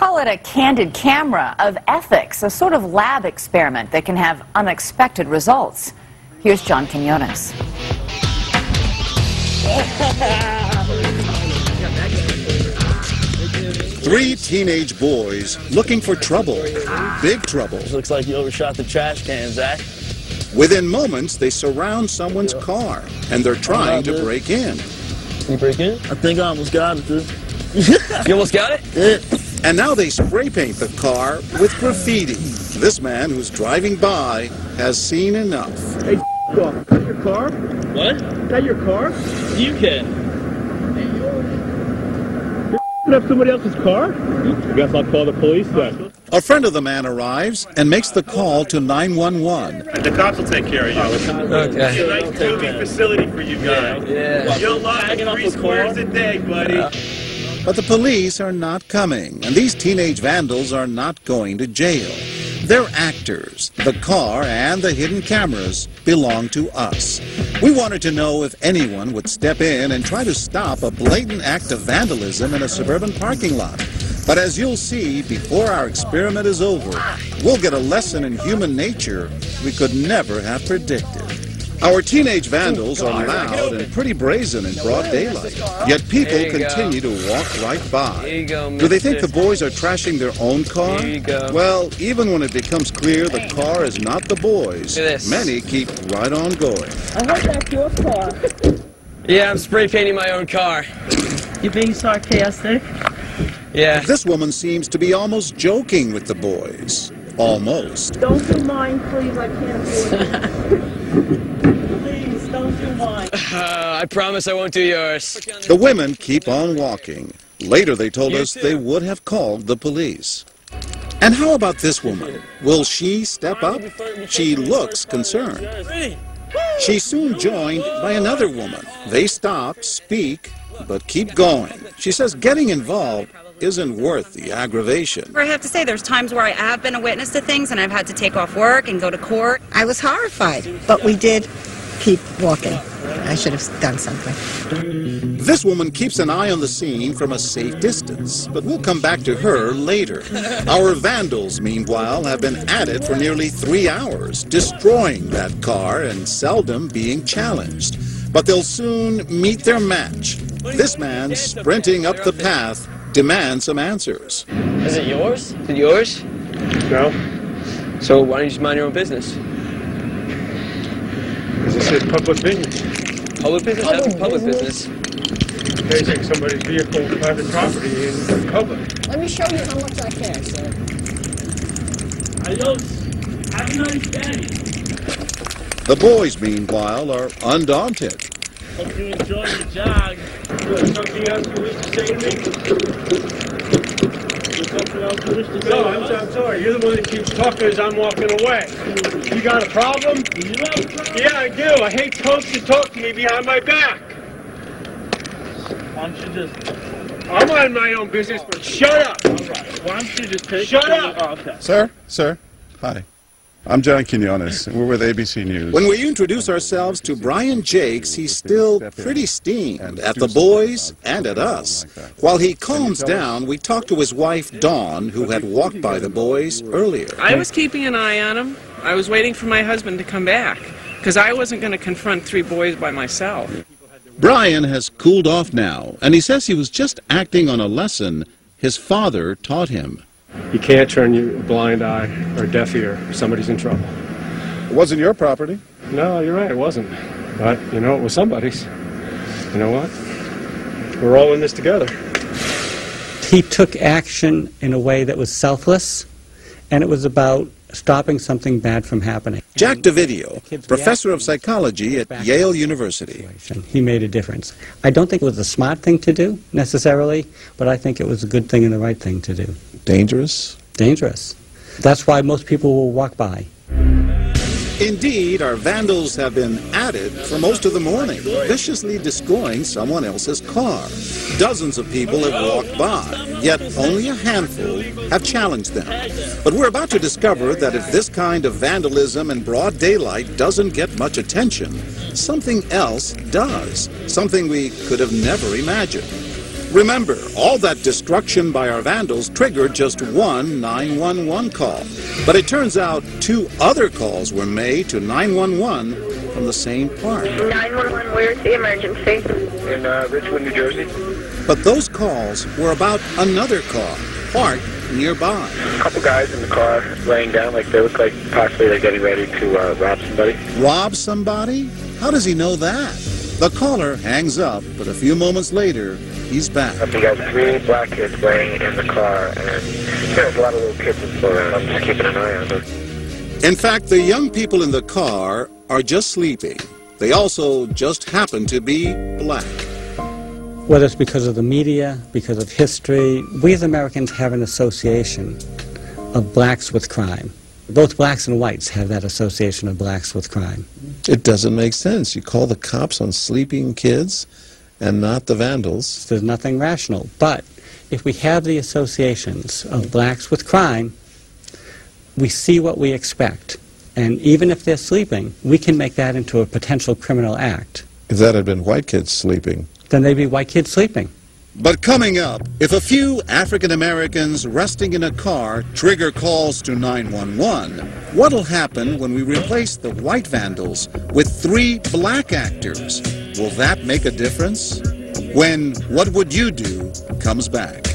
Call it a candid camera of ethics, a sort of lab experiment that can have unexpected results. Here's John Quinones. Three teenage boys looking for trouble, big trouble. Looks like you overshot the trash can, Zach. Within moments, they surround someone's car, and they're trying to break in. Can you break in? I think I almost got it, dude. You almost got it? Yeah. And now they spray paint the car with graffiti. This man who's driving by has seen enough. Hey, is that your car? What? Is that your car? You can. You're up somebody else's car? I guess I'll call the police then. A friend of the man arrives and makes the call to 911. The cops will take care of you. Okay. It's a nice movie facility for you guys. Yeah. You'll love it 3 squares a day, buddy. But the police are not coming, and these teenage vandals are not going to jail. They're actors. The car and the hidden cameras belong to us. We wanted to know if anyone would step in and try to stop a blatant act of vandalism in a suburban parking lot. But as you'll see, before our experiment is over, we'll get a lesson in human nature we could never have predicted. Our teenage vandals are loud and pretty brazen in broad daylight, yet people continue to walk right by. Do they think the boys are trashing their own car? Well, even when it becomes clear the car is not the boys, many keep right on going. I hope that's your car. Yeah, I'm spray painting my own car. You're being sarcastic? Yeah. This woman seems to be almost joking with the boys. Almost. Don't do mine, please. I can't do it. Please, don't do mine. I promise I won't do yours. The women keep on walking. Later they told us they would have called the police. And how about this woman? Will she step up? She looks concerned. She's soon joined by another woman. They stop, speak, but keep going. She says getting involved isn't worth the aggravation. I have to say there's times where I have been a witness to things and I've had to take off work and go to court. I was horrified, but we did keep walking. I should have done something. This woman keeps an eye on the scene from a safe distance, but we'll come back to her later. Our vandals, meanwhile, have been at it for nearly 3 hours, destroying that car and seldom being challenged. But they'll soon meet their match. This man, sprinting up the path, demands some answers. Is it yours? Is it yours? No. So why don't you just mind your own business? This is public business. Public business? That's public business. Facing somebody's vehicle, private property in public. Let me show you how much I can, sir. Adios. Have a nice day. The boys, meanwhile, are undaunted. Hope you enjoy your jog. Something else you wish to say to me? Something else you wish to say? No, I'm sorry. You're the one that keeps talking as I'm walking away. You got a problem? Yeah, I do. I hate folks that talk to me behind my back. Why don't you just... I'm on my own business, but shut up. All right. Why don't you just take... Shut up! Oh, okay. Sir, hi. I'm John Quinones. We're with ABC News. When we introduce ourselves to Brian Jakes, he's still pretty steamed at the boys and at us. While he calms down, we talk to his wife, Dawn, who had walked by the boys earlier. I was keeping an eye on him. I was waiting for my husband to come back, because I wasn't going to confront 3 boys by myself. Brian has cooled off now, and he says he was just acting on a lesson his father taught him. You can't turn your blind eye or deaf ear if somebody's in trouble. It wasn't your property. No, you're right, it wasn't. But, you know, it was somebody's. You know what? We're all in this together. He took action in a way that was selfless, and it was about stopping something bad from happening. Jack Davidio, professor of psychology at Yale University. He made a difference. I don't think it was a smart thing to do, necessarily, but I think it was a good thing and the right thing to do. Dangerous? Dangerous. That's why most people will walk by. Indeed, our vandals have been at it for most of the morning, viciously destroying someone else's car. Dozens of people have walked by, yet only a handful have challenged them. But we're about to discover that if this kind of vandalism in broad daylight doesn't get much attention, something else does, something we could have never imagined. Remember, all that destruction by our vandals triggered just one 911 call. But it turns out 2 other calls were made to 911 from the same park. 911, where's the emergency? In Richmond, New Jersey. But those calls were about another car parked nearby. A couple guys in the car laying down like they look like possibly they're getting ready to rob somebody. Rob somebody? How does he know that? The caller hangs up, but a few moments later, he's back. You got 3 black kids laying in the car, and there's a lot of little kids in the I'm just keeping an eye on them. In fact, the young people in the car are just sleeping. They also just happen to be black. Whether it's because of the media, because of history, we as Americans have an association of blacks with crime. Both blacks and whites have that association of blacks with crime. It doesn't make sense. You call the cops on sleeping kids and not the vandals. There's nothing rational. But if we have the associations of blacks with crime, we see what we expect. And even if they're sleeping, we can make that into a potential criminal act. If that had been white kids sleeping, then they'd be white kids sleeping. But coming up, if a few African Americans resting in a car trigger calls to 911, what'll happen when we replace the white vandals with 3 black actors? Will that make a difference? When What Would You Do comes back.